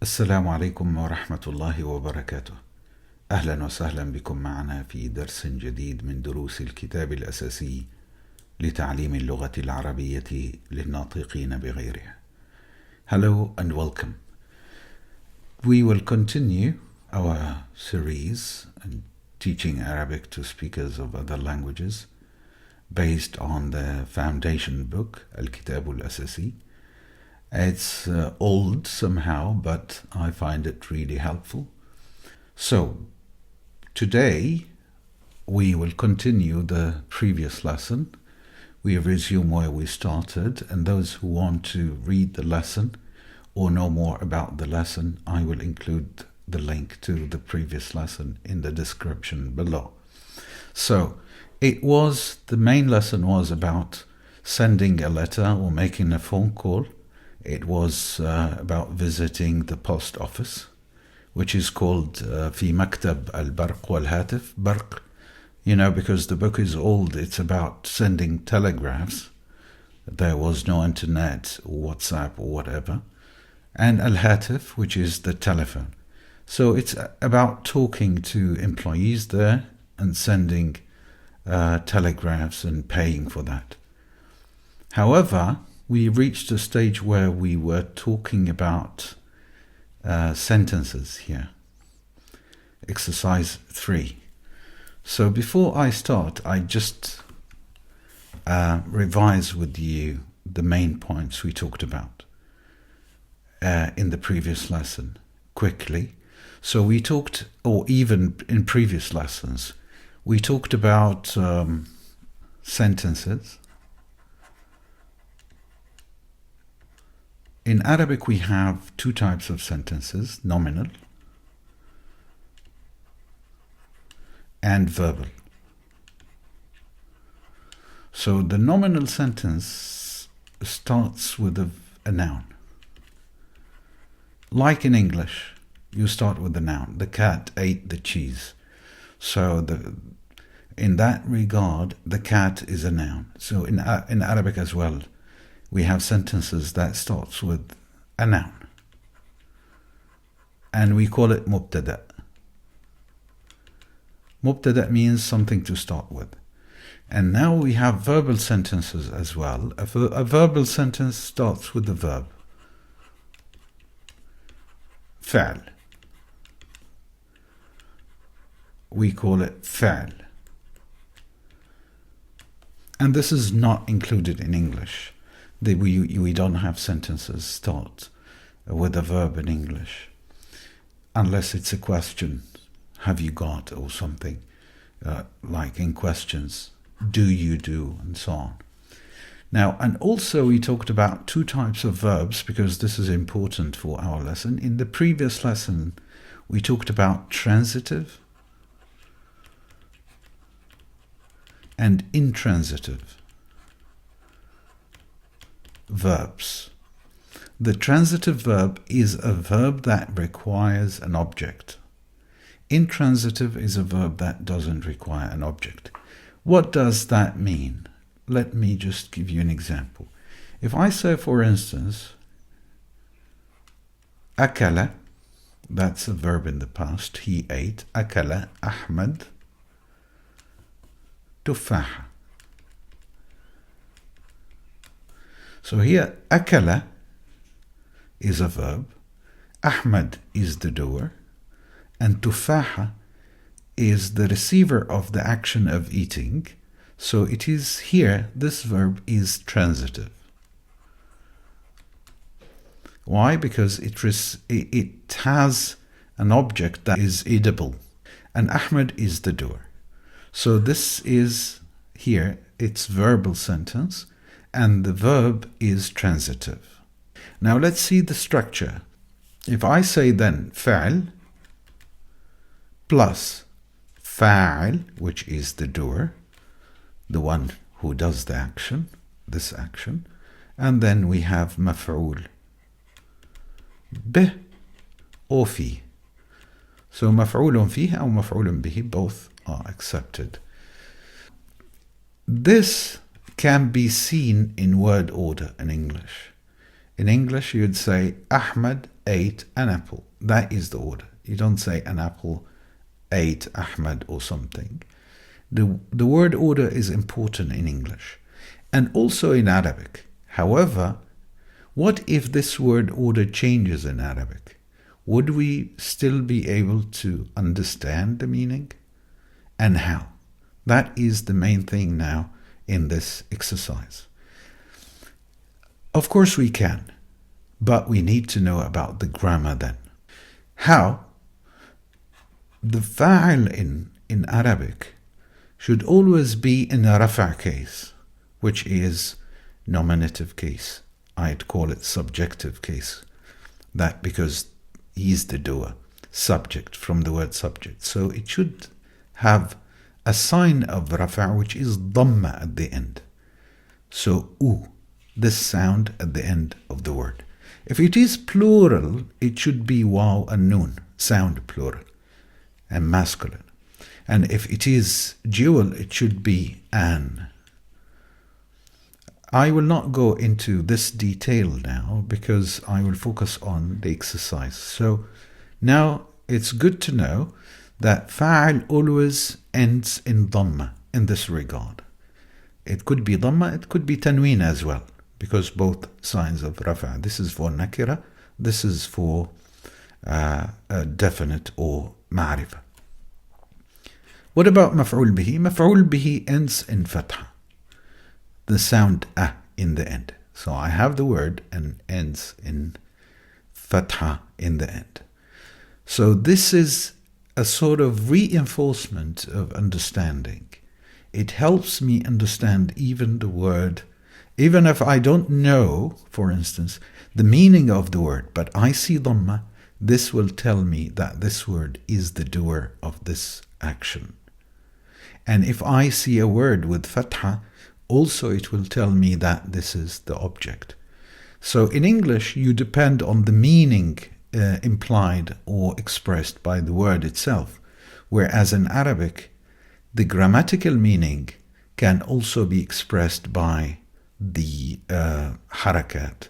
السلام عليكم ورحمة الله وبركاته. أهلا وسهلا بكم معنا في درس جديد من دروس الكتاب الأساسي لتعليم اللغة العربية للناطقين بغيرها. Hello and welcome. We will continue our series in teaching Arabic to speakers of other languages based on the foundation book, الكتاب الأساسي. It's old somehow, but I find it really helpful. So, today we will continue the previous lesson. We resume where we started, and those who want to read the lesson or know more about the lesson, I will include the link to the previous lesson in the description below. So, the main lesson was about sending a letter or making a phone call. It was about visiting the post office, which is called في مكتب البرق والهاتف. برق, because the book is old, it's about sending telegraphs. There was no internet or WhatsApp or whatever. And al-hatif, which is the telephone. So it's about talking to employees there and sending telegraphs and paying for that. However, we reached a stage where we were talking about sentences here. Exercise 3. So before I start, I just revise with you the main points we talked about in the previous lesson quickly. So we talked, or even in previous lessons, we talked about sentences. In Arabic, we have two types of sentences, nominal and verbal. So the nominal sentence starts with a noun. Like in English, you start with a noun. The cat ate the cheese. So in that regard, the cat is a noun. So in Arabic as well, we have sentences that starts with a noun. And we call it mubtada. Mubtada means something to start with. And now we have verbal sentences as well. A verbal sentence starts with the verb. فعل. We call it فعل. And this is not included in English. We don't have sentences start with a verb in English, unless it's a question, have you got, or something, like in questions, do you do, and so on. Now, and also we talked about two types of verbs, because this is important for our lesson. In the previous lesson, we talked about transitive and intransitive verbs. The transitive verb is a verb that requires an object. Intransitive is a verb that doesn't require an object. What does that mean? Let me just give you an example. If I say, for instance, أكل, that's a verb in the past, he ate. أكل أحمد تفاحة. So here, أكل is a verb, Ahmad is the doer, and tufaha is the receiver of the action of eating. So it is here, this verb is transitive. Why? Because it has an object that is edible, and Ahmad is the doer. So this is here, it's verbal sentence, and the verb is transitive. Now let's see the structure. If I say then فعل plus فاعل, which is the doer, the one who does the action, this action, and then we have مفعول به or فيه. So مفعول فيه أو مفعول به, both are accepted. This can be seen in word order in English. In English, you'd say Ahmad ate an apple. That is the order. You don't say an apple ate Ahmed or something. The word order is important in English and also in Arabic. However, what if this word order changes in Arabic? Would we still be able to understand the meaning? And how? That is the main thing now in this exercise. Of course we can, but we need to know about the grammar then. How? The fa'al in Arabic should always be in a rafa' case, which is nominative case. I'd call it subjective case. That because he's the doer, subject from the word subject. So it should have a sign of rafa' which is dhamma at the end. So this sound at the end of the word. If it is plural, it should be waw and nun, sound plural and masculine. And if it is dual, it should be an. I will not go into this detail now because I will focus on the exercise. So now it's good to know that fa'al always ends in dhamma in this regard. It could be dhamma, it could be tanween as well, because both signs of rafa'. This is for nakira, this is for a definite or ma'rifah. What about maf'ul bihi? Maf'ul bihi ends in fatha, the sound in the end. So I have the word and ends in fatha in the end. So this is a sort of reinforcement of understanding. It helps me understand even the word, even if I don't know, for instance, the meaning of the word, but I see dhamma, this will tell me that this word is the doer of this action. And if I see a word with fatha, also it will tell me that this is the object. So in English, you depend on the meaning implied or expressed by the word itself, whereas in Arabic, the grammatical meaning can also be expressed by the harakat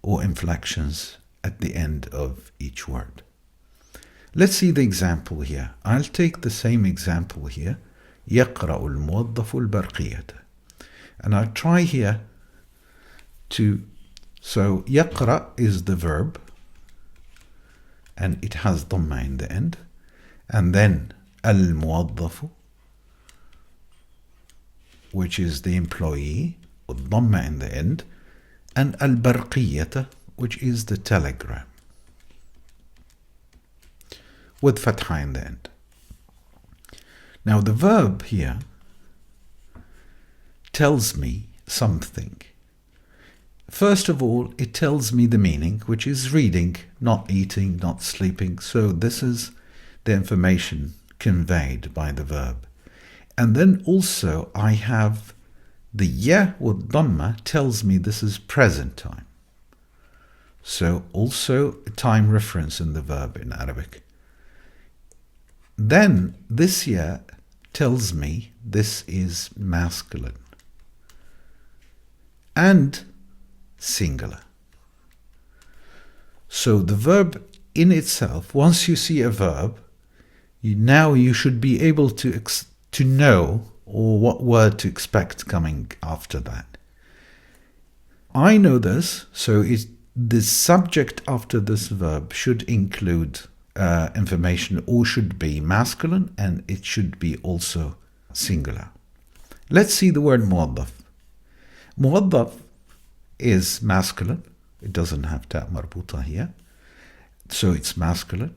or inflections at the end of each word. Let's see the example here. I'll take the same example here. يقرأ الموظف البرقية. And I'll try here to, so يقرأ is the verb and it has dhamma in the end, and then الموظف, which is the employee, with dhamma in the end, and البرقية, which is the telegram, with fatha in the end. Now the verb here tells me something. First of all, it tells me the meaning, which is reading, not eating, not sleeping. So this is the information conveyed by the verb. And then also I have the ya with dhamma tells me this is present time. So also a time reference in the verb in Arabic. Then this ya tells me this is masculine and singular. So the verb in itself, once you see a verb, you should be able to know or what word to expect coming after that. I know this, so the subject after this verb should include information or should be masculine, and it should be also singular. Let's see the word muwaddaf. Muwaddaf is masculine. It doesn't have ta' marbuta here. So it's masculine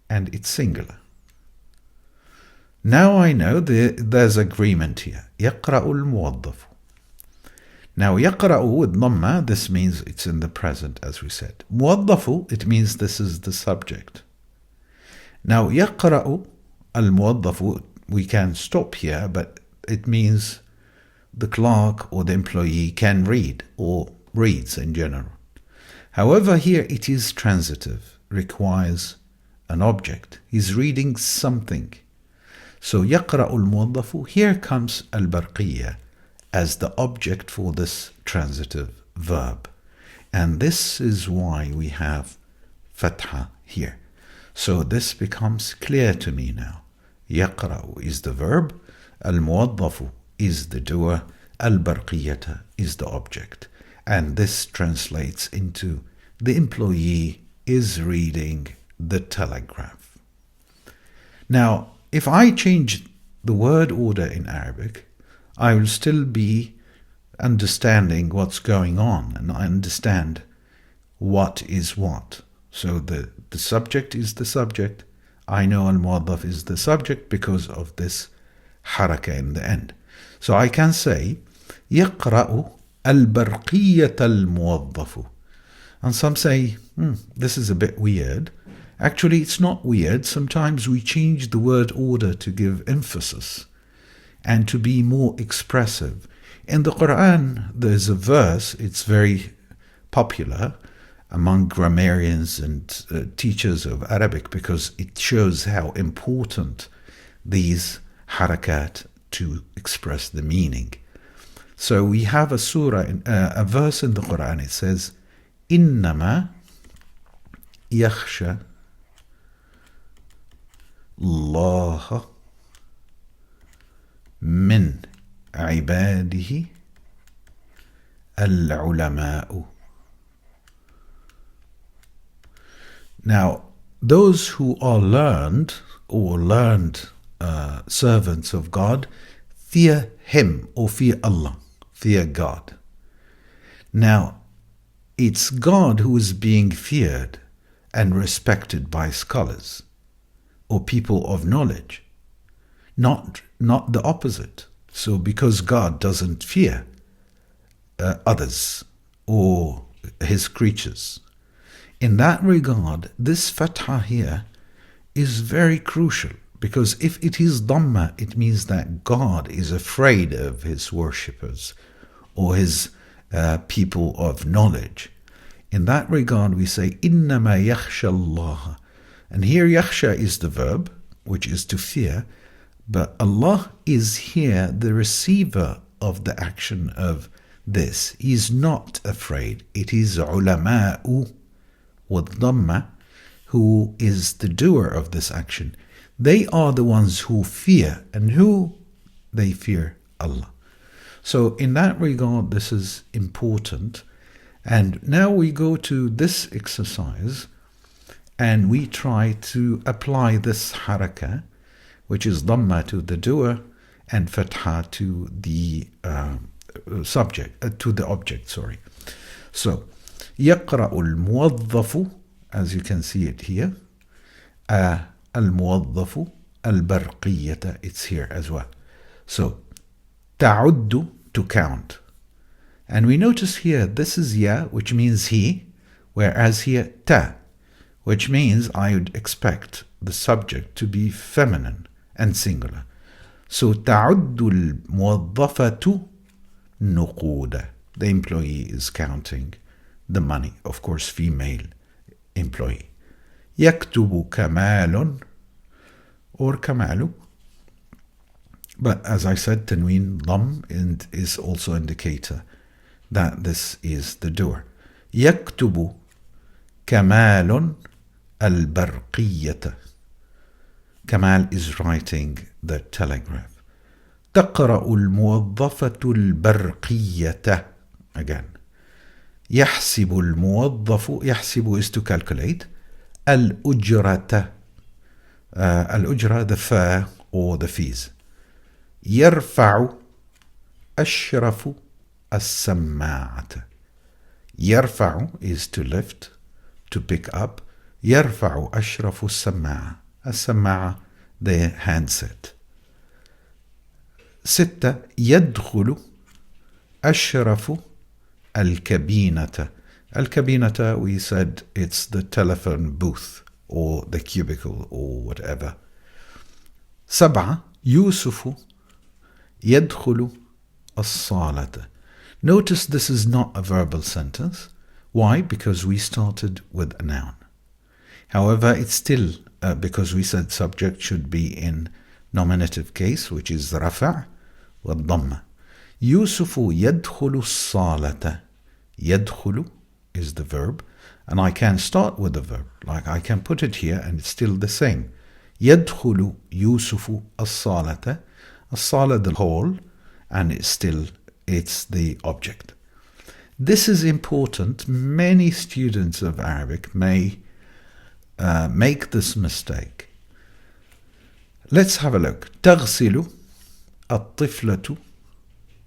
and it's singular. Now I know there's agreement here. يقرأ الموظف. Now يقرأ with dhamma, this means it's in the present, as we said. موظف, it means this is the subject. Now يقرأ الموظف, we can stop here, but it means the clerk or the employee can read or reads in general. However, here it is transitive, requires an object. He's reading something. So يقرأ الموظف, here comes البرقية as the object for this transitive verb. And this is why we have fatha here. So this becomes clear to me now. يقرأ is the verb, الموظف is the doer, البرقية is the object. And this translates into the employee is reading the telegraph. Now, if I change the word order in Arabic, I will still be understanding what's going on, and I understand what is what. So the subject is the subject. I know al-muwaddaf is the subject because of this haraka in the end. So I can say يقرأ البرقية الموظف. And some say, this is a bit weird. Actually, it's not weird. Sometimes we change the word order to give emphasis and to be more expressive. In the Quran, there's a verse, it's very popular among grammarians and teachers of Arabic because it shows how important these harakat to express the meaning. So we have a surah, a verse in the Quran, it says, إِنَّمَا يَخْشَى اللَّهَ مِنْ عِبَادِهِ الْعُلَمَاءُ. Now, those who are learned servants of God fear Him or fear Allah, fear God. Now, it's God who is being feared and respected by scholars or people of knowledge, not the opposite. So because God doesn't fear others or His creatures, in that regard, this fatha here is very crucial, because if it is dhamma, it means that God is afraid of His worshippers or His people of knowledge. In that regard, we say, إِنَّمَا يَخْشَى اللَّهَ. And here, yakhsha is the verb, which is to fear, but Allah is here the receiver of the action of this. He is not afraid. It is ulama'u with dhamma who is the doer of this action. They are the ones who fear. And who? They fear Allah. So in that regard, this is important. And now we go to this exercise and we try to apply this haraka, which is dhamma to the doer and fatha to the subject, to the object, sorry. So, يقرأ الموظف, as you can see it here, الموظف البرقية, it's here as well. So, تعد, to count. And we notice here, this is ya, which means he, whereas here, ta, which means I would expect the subject to be feminine and singular. So, تعد الموظفة نقودا. The employee is counting the money, of course, female employee. يكتب كمال or كمال. But as I said, tanween, dam, and is also indicator that this is the doer. يكتب كمال البرقية. Kamal is writing the telegraph. تقرأ الموظفة البرقية. Again. يحسب الموظف. يحسب is to calculate. الأجرة. الأجرة, the fare or the fees. يرفع أشرف السماعة. يرفع is to lift, to pick up. يرفع أشرف السماعة. السماعة, the handset. 6. يدخل أشرف الكابينة. الكابينة, we said it's the telephone booth or the cubicle or whatever. 7. يوسف يدخل الصالة. Notice this is not a verbal sentence. Why? Because we started with a noun. However, it's still, because we said subject should be in nominative case, which is رفع والضمة. يوسف يدخل الصالة. يدخل is the verb. And I can start with the verb. Like I can put it here and it's still the same. يدخل يوسف الصالة. الصالة, the hall, and it's the object. This is important. Many students of Arabic may make this mistake. Let's have a look. تغسل الطفلة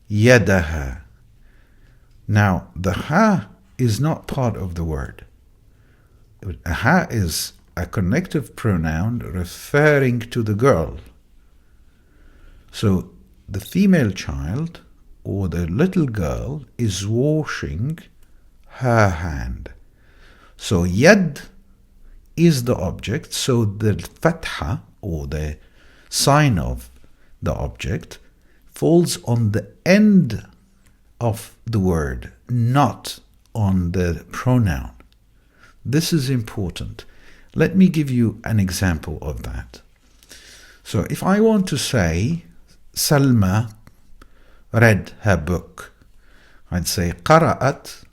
يدها. Now, the ha is not part of the word. A ha is a connective pronoun referring to the girl. So, the female child or the little girl is washing her hand. So, yad is the object. So, the fatha or the sign of the object falls on the end of the word, not on the pronoun. This is important. Let me give you an example of that. So if I want to say Salma read her book, I'd say قرأت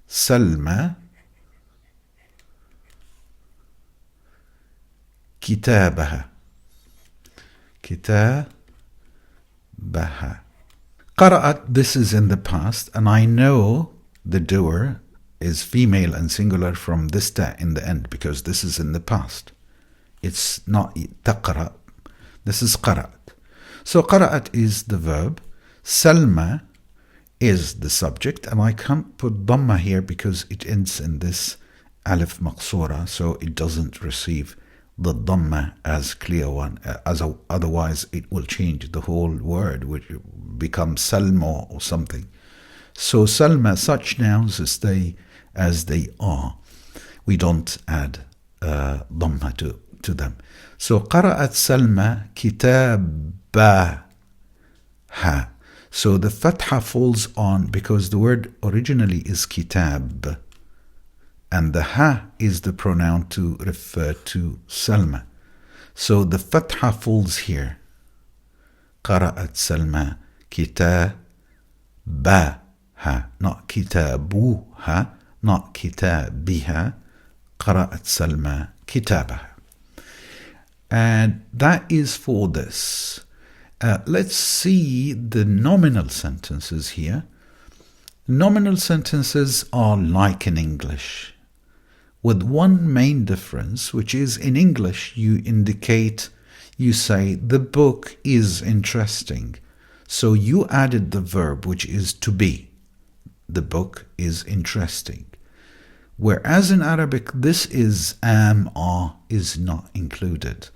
سلمى كتابها. كتابها. قرأت, this is in the past, and I know the doer is female and singular from this ta in the end because this is in the past. It's not تقرأ. This is قرأت. So قرأت is the verb. Salma is the subject, and I can't put dhamma here because it ends in this alif maqsura, so it doesn't receive the dhamma as clear one. Otherwise, it will change the whole word, which becomes salma or something. So salma, such nouns stay as they are. We don't add dhamma to them. So قرأت سلمى كتابها. So the fatha falls on because the word originally is kitab, and the ha is the pronoun to refer to Salma. So the fatha falls here. قرأت سلمى كتابها, not كتابوها, not كتابها. قرأت سلمى كتابها. And that is for this. Let's see the nominal sentences here. Nominal sentences are like in English, with one main difference, which is in English you say the book is interesting. So you added the verb, which is to be. The book is interesting. Whereas in Arabic, this is are is not included.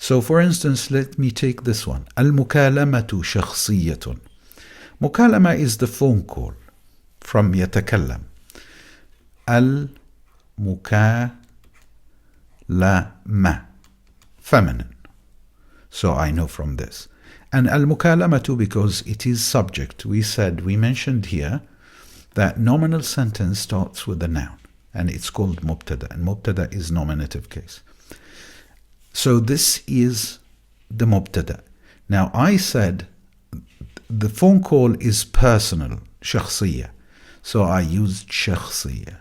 So for instance, let me take this one. المكالمة شخصية. مكالمة is the phone call from يتكلم. المكالمة, feminine. So I know from this. And المكالمة because it is subject. We mentioned here that nominal sentence starts with a noun and it's called مبتدأ, and مبتدأ is nominative case. So this is the mubtada. Now I said the phone call is personal, shakhsiyya. So I used shakhsiyya.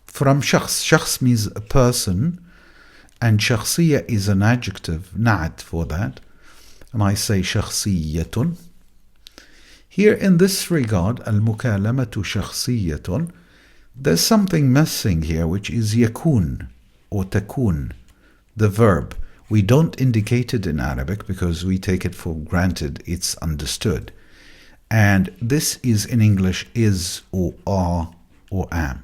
From shakhs means a person, and shakhsiyya is an adjective, na'at for that. And I say shakhsiyyatun. Here in this regard, al-mukalamatu shakhsiyyatun, there's something missing here, which is yakun. Or takun, the verb. We don't indicate it in Arabic because we take it for granted it's understood. And this is in English is or are or am.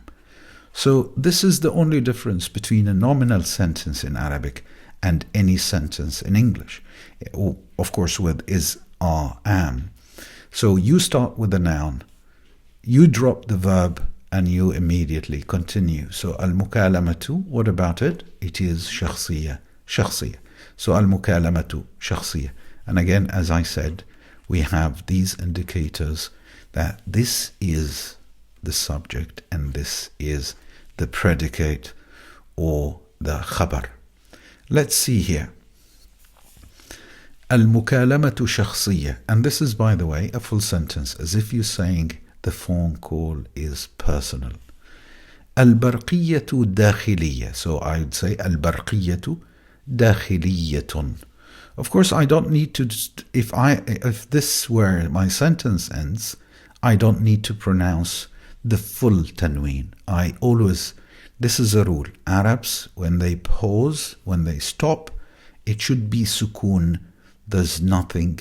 So this is the only difference between a nominal sentence in Arabic and any sentence in English. Of course with is, are, am. So you start with a noun, you drop the verb, and you immediately continue. So al-mukalamatu, what about it? It is shakhsiyya. So al-mukalamatu shakhsiyya. And again, as I said, we have these indicators that this is the subject and this is the predicate or the khabar. Let's see here. المكالمة شخصية. And this is, by the way, a full sentence, as if you're saying the phone call is personal. البرقية داخلية. So I would say البرقية داخلية. Of course, I don't need to, if this were my sentence ends, I don't need to pronounce the full tanween. This is a rule. Arabs, when they pause, when they stop, it should be sukoon. There's nothing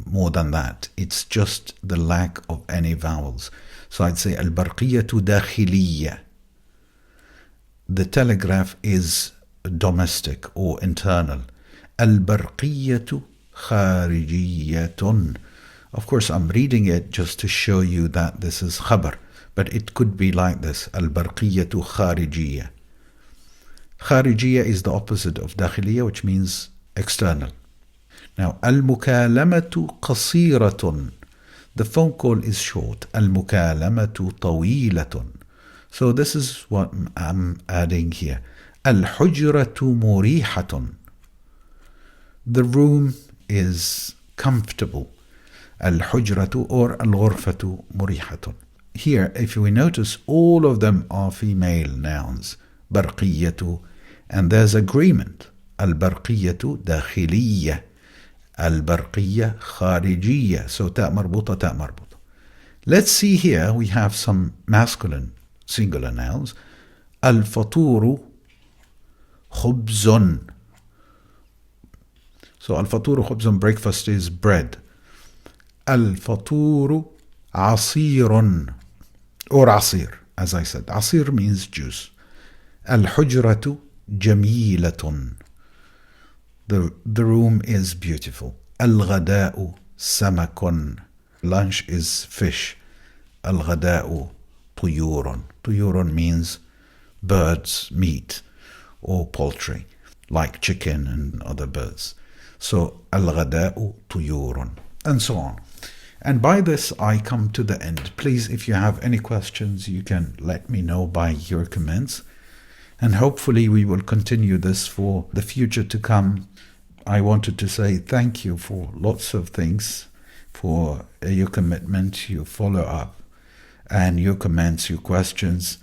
more than that. It's just the lack of any vowels. So I'd say البرقية داخلية. The telegraph is domestic or internal. البرقية خارجية. Of course, I'm reading it just to show you that this is khabar, but it could be like this. البرقية خارجية. خارجية is the opposite of داخلية, which means external. Now, المكالمة قصيرة. The phone call is short. المكالمة طويلة. So this is what I'm adding here. الحجرة مريحة. The room is comfortable. الحجرة or الغرفة مريحة. Here, if we notice, all of them are female nouns. برقية, and there's agreement. البرقية داخلية. البرقية خارجية. So تاء مربوطة تاء مربوطة. Let's see here, we have some masculine singular nouns. الفطور خبز. So الفطور خبز, breakfast is bread. الفطور عصير or عصير, as I said. عصير means juice. الحجرة جميلة. The room is beautiful. الغداء سمك. Lunch is fish. الغداء طيور. طيور means birds, meat, or poultry, like chicken and other birds. So الغداء طيور, and so on. And by this I come to the end. Please, if you have any questions, you can let me know by your comments. And hopefully we will continue this for the future to come. I wanted to say thank you for lots of things, for your commitment, your follow-up, and your comments, your questions.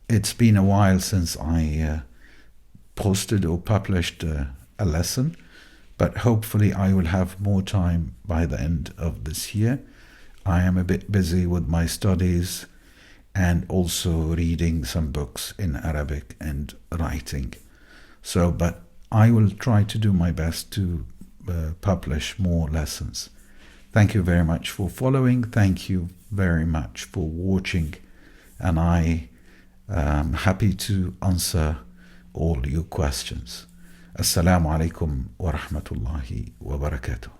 It's been a while since I posted or published a lesson, but hopefully I will have more time by the end of this year. I am a bit busy with my studies and also reading some books in Arabic and writing. But I will try to do my best to publish more lessons. Thank you very much for following. Thank you very much for watching. And I am happy to answer all your questions. Assalamu alaikum wa rahmatullahi wa barakatuh.